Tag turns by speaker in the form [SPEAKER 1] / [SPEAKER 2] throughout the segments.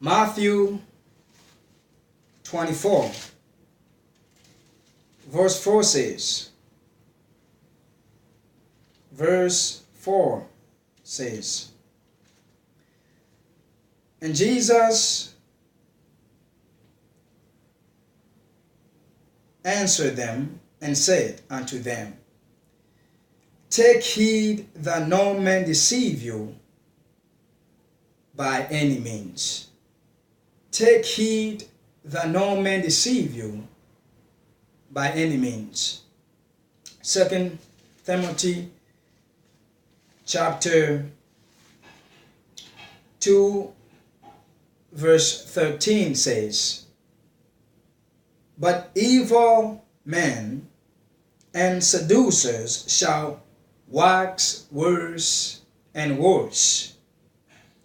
[SPEAKER 1] Matthew 24, verse 4 says, and Jesus answered them and said unto them, take heed that no man deceive you by any means. Take heed that no man deceive you by any means. 2 Timothy chapter 2 verse 13 says, but evil men and seducers shall wax worse and worse,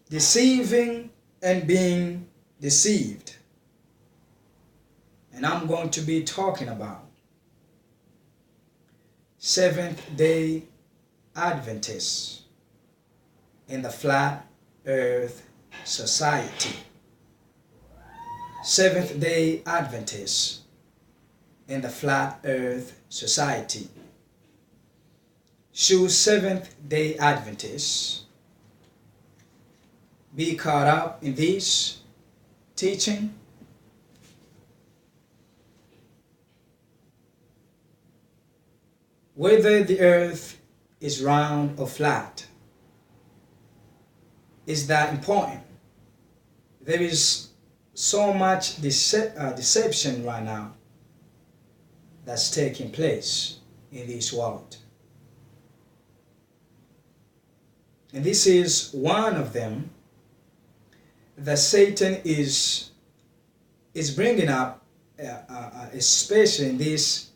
[SPEAKER 1] deceiving and being deceived. And I'm going to be talking about Seventh-day Adventists in the Flat Earth Society. Seventh-day Adventists in the Flat Earth Society. Should Seventh-day Adventists be caught up in this teaching? Whether the earth is round or flat, is that important? There is so much deception right now that's taking place in this world. And this is one of them that Satan is bringing up, especially in this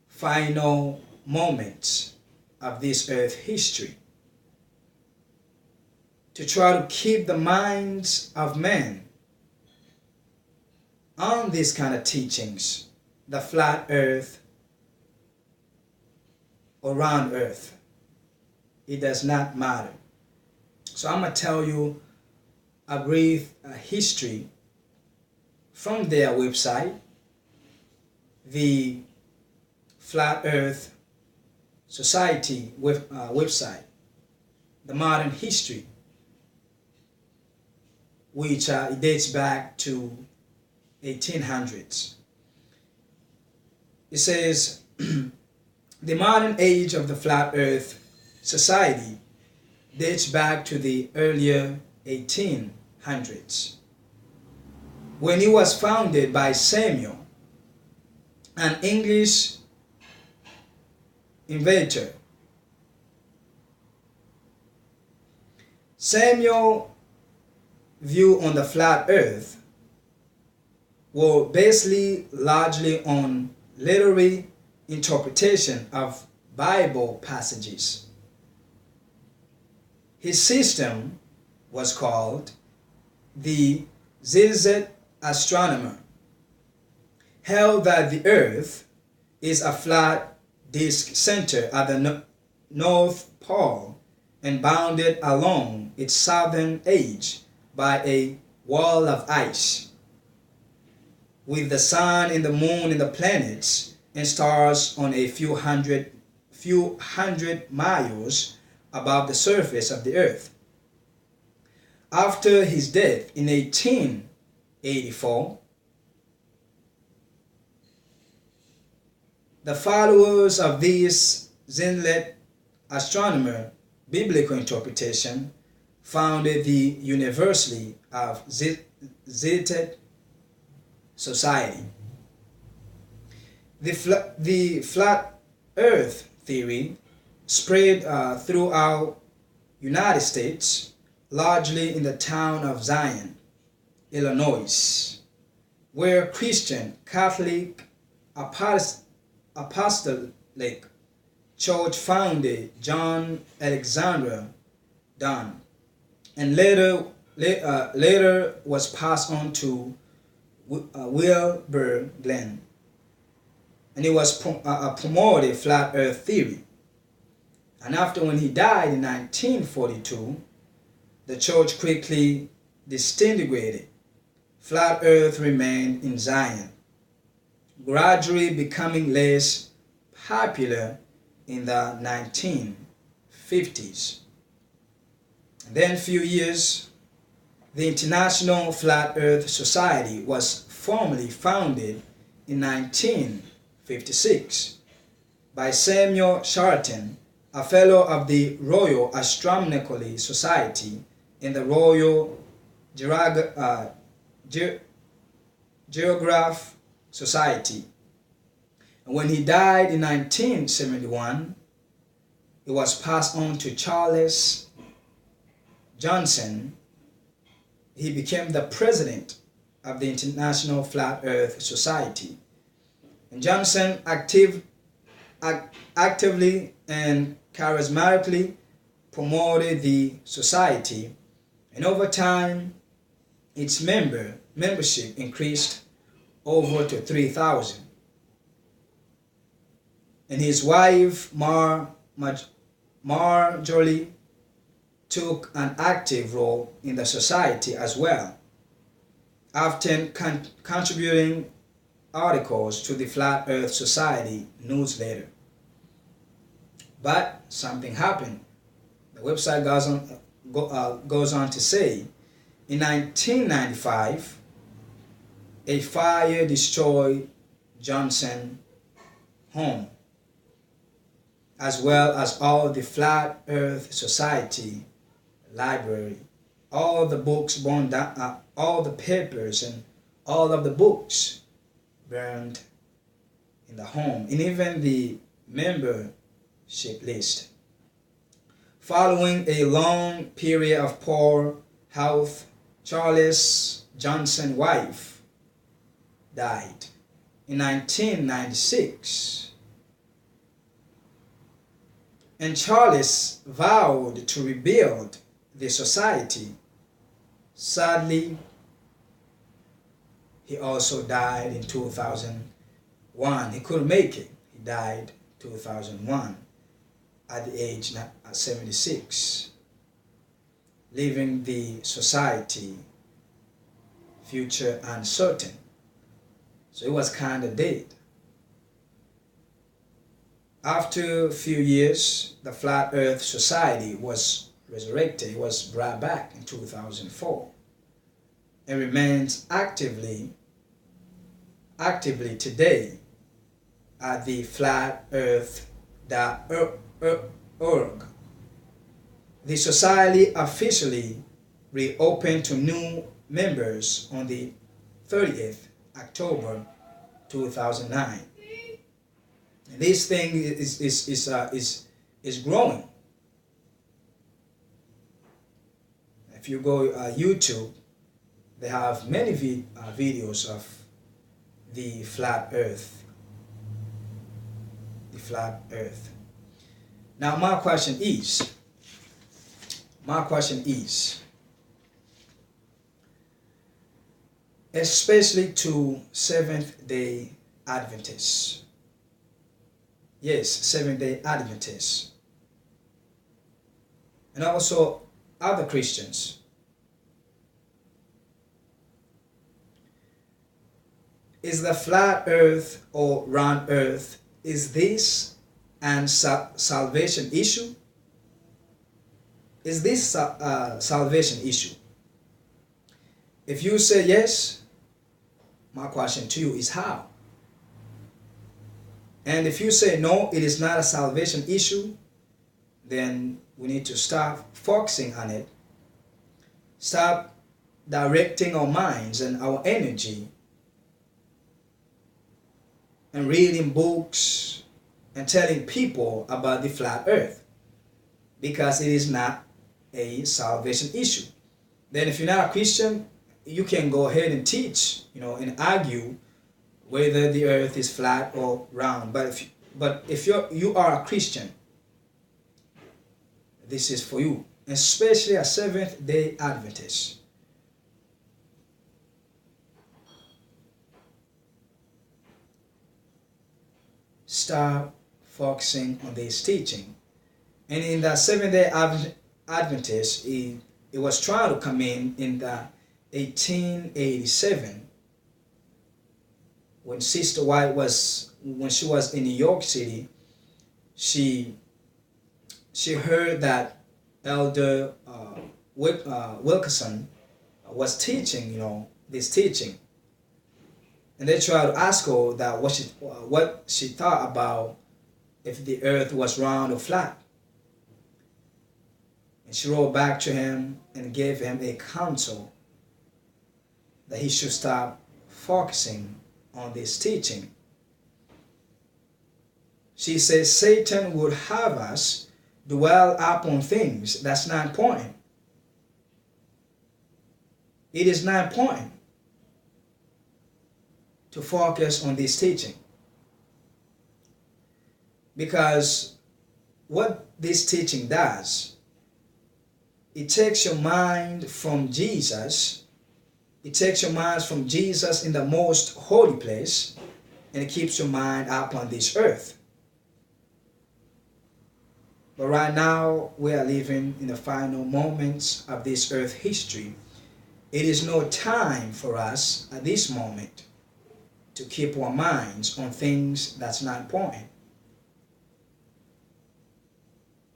[SPEAKER 1] final moments of this earth history, to try to keep the minds of men on these kind of teachings, the flat earth or round earth. It does not matter. So I'm going to tell you a brief history from their website, the Flat Earth Society website, the modern history, which dates back to 1800s. It says, the modern age of the Flat Earth Society dates back to the earlier 1800s, when it was founded by Samuel, an English inventor. Samuel's view on the flat earth were basically largely on literary interpretation of Bible passages. His system was called the Sda astronomer, held that the earth is a flat disk center at the North Pole and bounded along its southern edge by a wall of ice, with the sun and the moon and the planets and stars on a few hundred miles above the surface of the earth. After his death in 1884, the followers of this Sda astronomer biblical interpretation founded the University of Sda Society. The flat earth theory spread throughout United States, largely in the town of Zion, Illinois, where Christian Catholic Apostolic Church founder John Alexander Dunn, and later was passed on to Wilbur Glenn, and he was promoted flat earth theory. And after, when he died in 1942, the church quickly disintegrated, flat earth remained in Zion, gradually becoming less popular in the 1950s. And then a few years, the International Flat Earth Society was formally founded in 1956 by Samuel Charton, a fellow of the Royal Astronomical Society and the Royal Geographical Society. And when he died in 1971, it was passed on to Charles Johnson. He became the president of the International Flat Earth Society. And Johnson actively and charismatically promoted the society, and over time its membership increased over to 3,000. And his wife Marjorie took an active role in the society as well, often contributing articles to the Flat Earth Society newsletter. But something happened. The website goes on to say, in 1995, a fire destroyed Johnson's home, as well as all the Flat Earth Society library. All the books burned down, all the papers and all of the books burned in the home, and even the membership list. Following a long period of poor health, Charles Johnson's wife died in 1996. And Charles vowed to rebuild the society. Sadly, he also died in 2001. He couldn't make it. He died in 2001 at the age of 76, leaving the society future uncertain. So it was kind of dead. After a few years, the Flat Earth Society was resurrected. It was brought back in 2004 and remains actively today at the flatearth.org. The society officially reopened to new members on the 30th October 2009. And this thing is growing. If you go YouTube, they have many videos of the flat earth. The flat earth. Now my question is, especially to Seventh-day Adventists. Yes, Seventh-day Adventists. And also other Christians. Is the flat earth or round earth, is this a salvation issue? Is this a salvation issue? If you say yes, my question to you is how? And if you say no, it is not a salvation issue, then we need to stop focusing on it. Stop directing our minds and our energy and reading books and telling people about the flat earth, because it is not a salvation issue. Then if you're not a Christian, you can go ahead and teach, and argue whether the earth is flat or round. But if you are a Christian, this is for you, especially a Seventh-day Adventist. Start focusing on this teaching. And in the Seventh-day Adventist, it was trying to come in 1887, when Sister White when she was in New York City, she heard that Elder Wilkerson was teaching, this teaching, and they tried to ask her that what she thought about if the earth was round or flat. And she wrote back to him and gave him a counsel that he should stop focusing on this teaching. She says Satan would have us dwell upon things that's not important. It is not important to focus on this teaching, because what this teaching does, it takes your mind from Jesus. It takes your mind from Jesus in the most holy place, and it keeps your mind upon this earth. But right now, we are living in the final moments of this earth history. It is no time for us at this moment to keep our minds on things that's not important.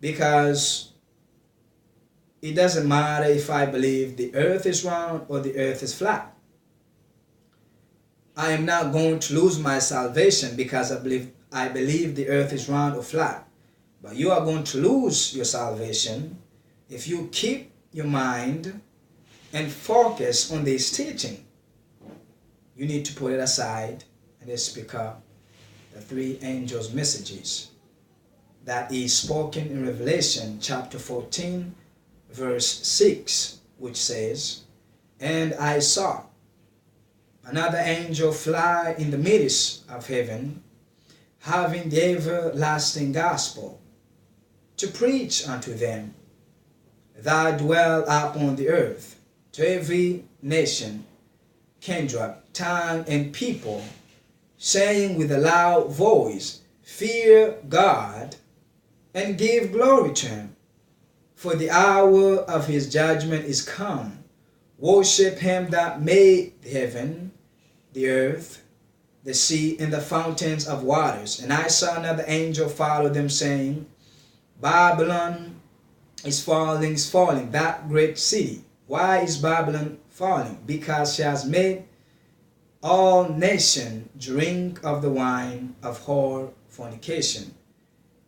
[SPEAKER 1] Because it doesn't matter if I believe the earth is round or the earth is flat. I am not going to lose my salvation because I believe the earth is round or flat. But you are going to lose your salvation if you keep your mind and focus on this teaching. You need to put it aside and just pick up the three angels' messages that is spoken in Revelation chapter 14, verse 6, which says, "And I saw another angel fly in the midst of heaven, having the everlasting gospel, to preach unto them that dwell upon the earth, to every nation, kindred, tongue, and people, saying with a loud voice, Fear God, and give glory to him, for the hour of his judgment is come. Worship him that made the heaven, the earth, the sea, and the fountains of waters. And I saw another angel follow them, saying, Babylon is falling, that great city. Why is Babylon falling? Because she has made all nations drink of the wine of her fornication.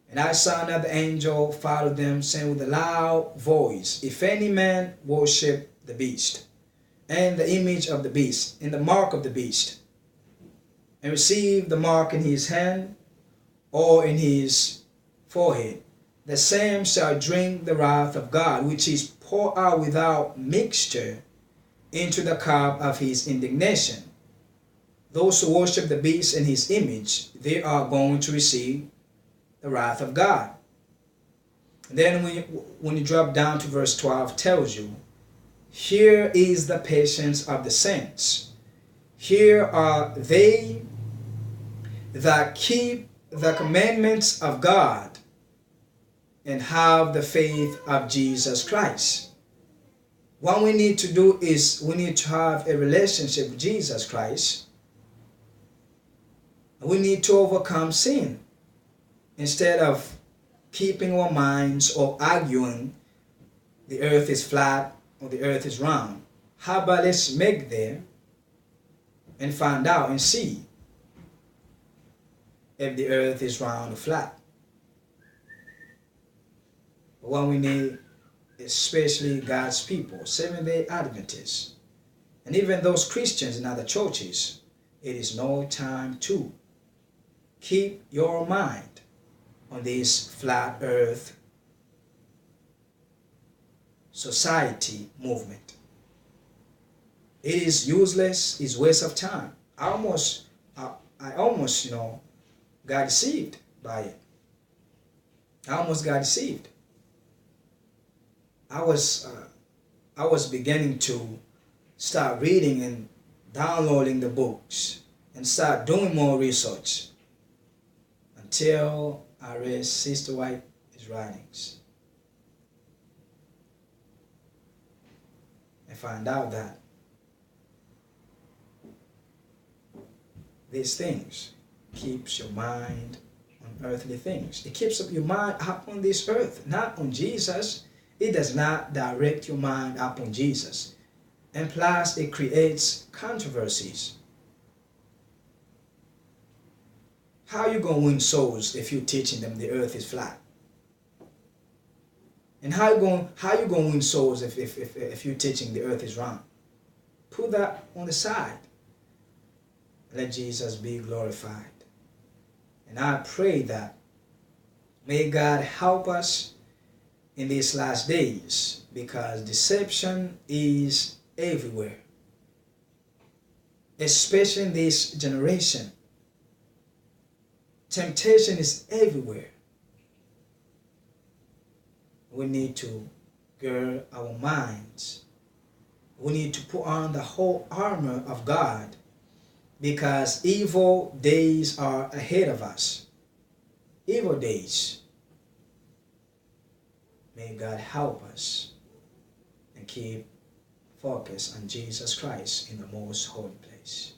[SPEAKER 1] And I saw another angel follow them, saying with a loud voice, If any man worship the beast, and the image of the beast, and the mark of the beast, and receive the mark in his hand or in his forehead, the same shall drink the wrath of God, which is poured out without mixture into the cup of his indignation. Those who worship the beast and his image, they are going to receive the wrath of God. And then when you drop down to verse 12, tells you, here is the patience of the saints. Here are they that keep the commandments of God and have the faith of Jesus Christ. What we need to do is we need to have a relationship with Jesus Christ. We need to overcome sin instead of keeping our minds or arguing the earth is flat or the earth is round. How about let's make there and find out and see if the earth is round or flat. But what we need, especially God's people, Seventh-day Adventists, and even those Christians in other churches, it is no time to keep your mind on this flat earth society movement. It is useless, it's waste of time. I almost got deceived by it. I almost got deceived. I was beginning to start reading and downloading the books and start doing more research until I read Sister White's writings and find out that these things. Keeps your mind on earthly things. It keeps up your mind up on this earth, not on Jesus. It does not direct your mind up on Jesus. And plus, it creates controversies. How are you going to win souls if you're teaching them the earth is flat? And how you going to win souls if you're teaching the earth is round? Put that on the side. Let Jesus be glorified. And I pray that may God help us in these last days, because deception is everywhere, especially in this generation. Temptation is everywhere. We need to gird our minds. We need to put on the whole armor of God, because evil days are ahead of us. Evil days. May God help us and keep focus on Jesus Christ in the most holy place.